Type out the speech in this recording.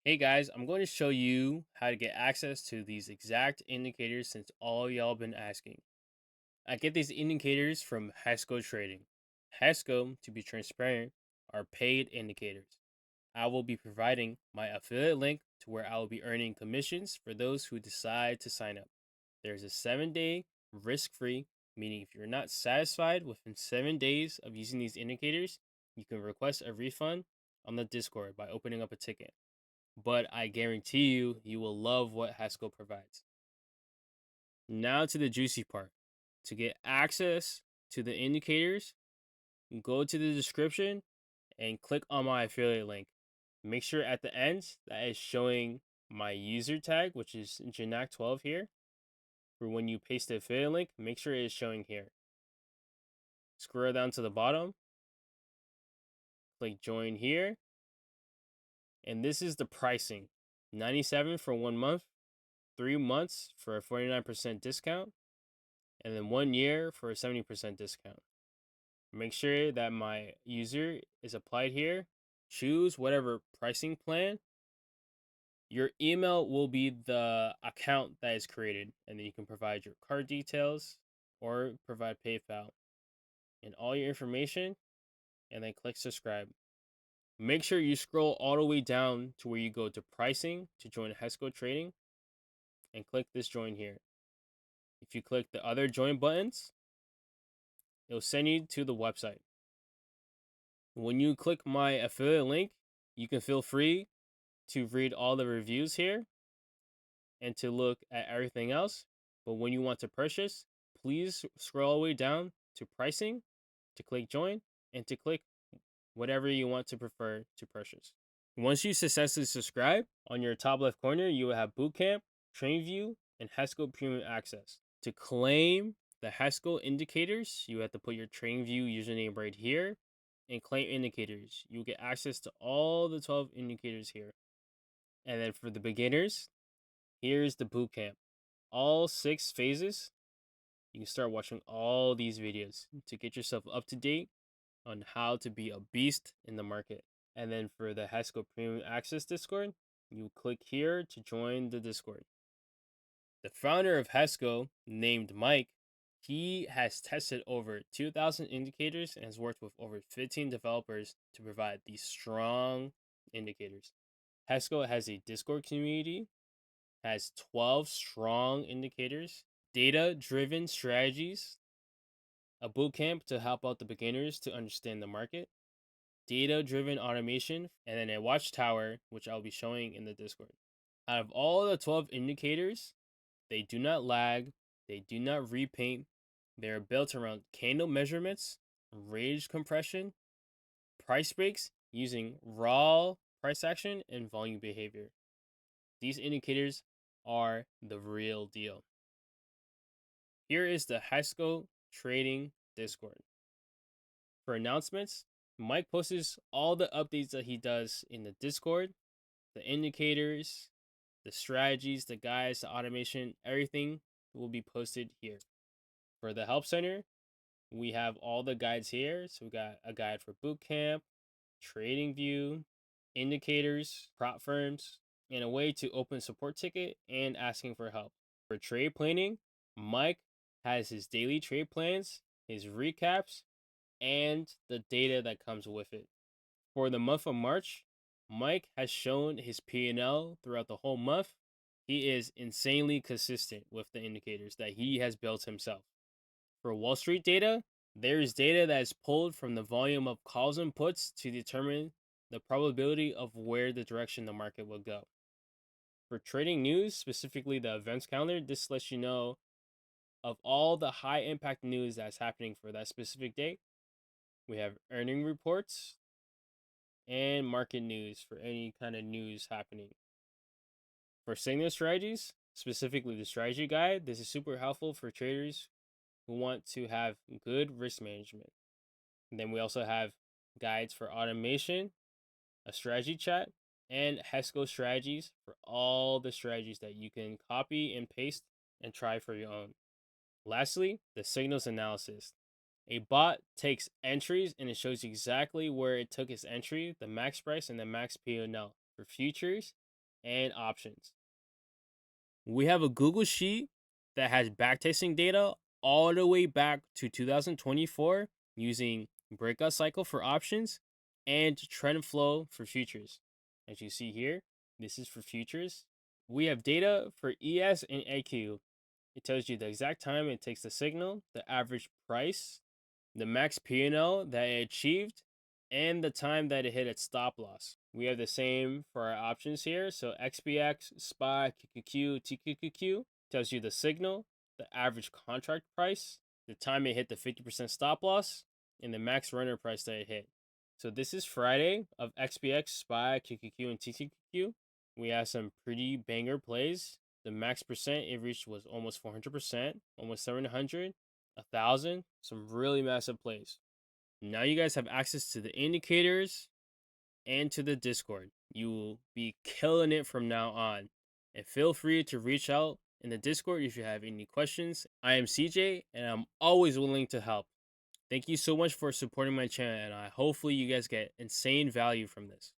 Hey guys, I'm going to show you how to get access to these exact indicators since all y'all been asking. I get these indicators from Hasco Trading. Hasco, to be transparent, are paid indicators. I will be providing my affiliate link to where I will be earning commissions for those who decide to sign up. There's a 7-day risk-free, meaning if you're not satisfied within 7 days of using these indicators, you can request a refund on the Discord by opening up a ticket, but I guarantee you, you will love what Haskell provides. Now to the juicy part. To get access to the indicators, go to the description and click on my affiliate link. Make sure at the end that is showing my user tag, which is Janak12 here. For when you paste the affiliate link, make sure it is showing here. Scroll down to the bottom, click join here, and this is the pricing. 97 for 1 month, 3 months for a 49% discount, and then 1 year for a 70% discount. Make sure that my user is applied here. Choose whatever pricing plan. Your email will be the account that is created, and then you can provide your card details or provide PayPal and all your information, and then click subscribe. Make sure you scroll all the way down to where you go to pricing to join Hesco Trading and click this join here. If you click the other join buttons, it'll send you to the website. When you click my affiliate link, you can feel free to read all the reviews here and to look at everything else. But when you want to purchase, please scroll all the way down to pricing, to click join, and to click whatever you want to prefer to purchase. Once you successfully subscribe, on your top left corner, you will have Bootcamp, TradingView, and Haskell Premium Access. To claim the Haskell indicators, you have to put your TradingView username right here and claim indicators. You'll get access to all the 12 indicators here. And then for the beginners, here's the Bootcamp. All 6 phases. You can start watching all these videos to get yourself up to date on how to be a beast in the market. And then for the Haskell Premium Access Discord, you click here to join the Discord. The founder of Haskell, named Mike, he has tested over 2,000 indicators and has worked with over 15 developers to provide these strong indicators. Haskell has a Discord community, has 12 strong indicators, data-driven strategies, a bootcamp to help out the beginners to understand the market, data-driven automation, and then a watchtower, which I'll be showing in the Discord. Out of all the 12 indicators, they do not lag, they do not repaint, they are built around candle measurements, range compression, price breaks using raw price action, and volume behavior. These indicators are the real deal. Here is the Haskell Trading Discord. For announcements, Mike posts all the updates that he does in the Discord, the indicators, the strategies, the guides, the automation, everything will be posted here. For the Help Center, we have all the guides here. So we got a guide for Bootcamp, TradingView, indicators, prop firms, and a way to open support ticket and asking for help. For trade planning, Mike has his daily trade plans, his recaps, and the data that comes with it. For the month of March, Mike has shown his P&L throughout the whole month. He is insanely consistent with the indicators that he has built himself. For Wall Street data, there is data that is pulled from the volume of calls and puts to determine the probability of where the direction the market will go. For trading news, specifically the events calendar, this lets you know of all the high impact news that's happening for that specific day. We have earning reports and market news for any kind of news happening. For signal strategies, specifically the strategy guide, this is super helpful for traders who want to have good risk management. And then we also have guides for automation, a strategy chat, and Haskell strategies for all the strategies that you can copy and paste and try for your own. Lastly, the signals analysis. A bot takes entries and it shows you exactly where it took its entry, the max price, and the max P&L. For futures, and options. We have a Google Sheet that has backtesting data all the way back to 2024 using breakout cycle for options and trend flow for futures. As you see here, this is for futures. We have data for ES and AQ. It tells you the exact time it takes the signal, the average price, the max P&L that it achieved, and the time that it hit its stop loss. We have the same for our options here. So XBX, SPY, QQQ, TQQQ tells you the signal, the average contract price, the time it hit the 50% stop loss, and the max runner price that it hit. So this is Friday of XBX, SPY, QQQ, and TQQQ. We have some pretty banger plays. The max percent it reached was almost 400%, almost 700, 1,000. Some really massive plays. Now you guys have access to the indicators and to the Discord. You will be killing it from now on. And feel free to reach out in the Discord if you have any questions. I am CJ and I'm always willing to help. Thank you so much for supporting my channel, and hopefully you guys get insane value from this.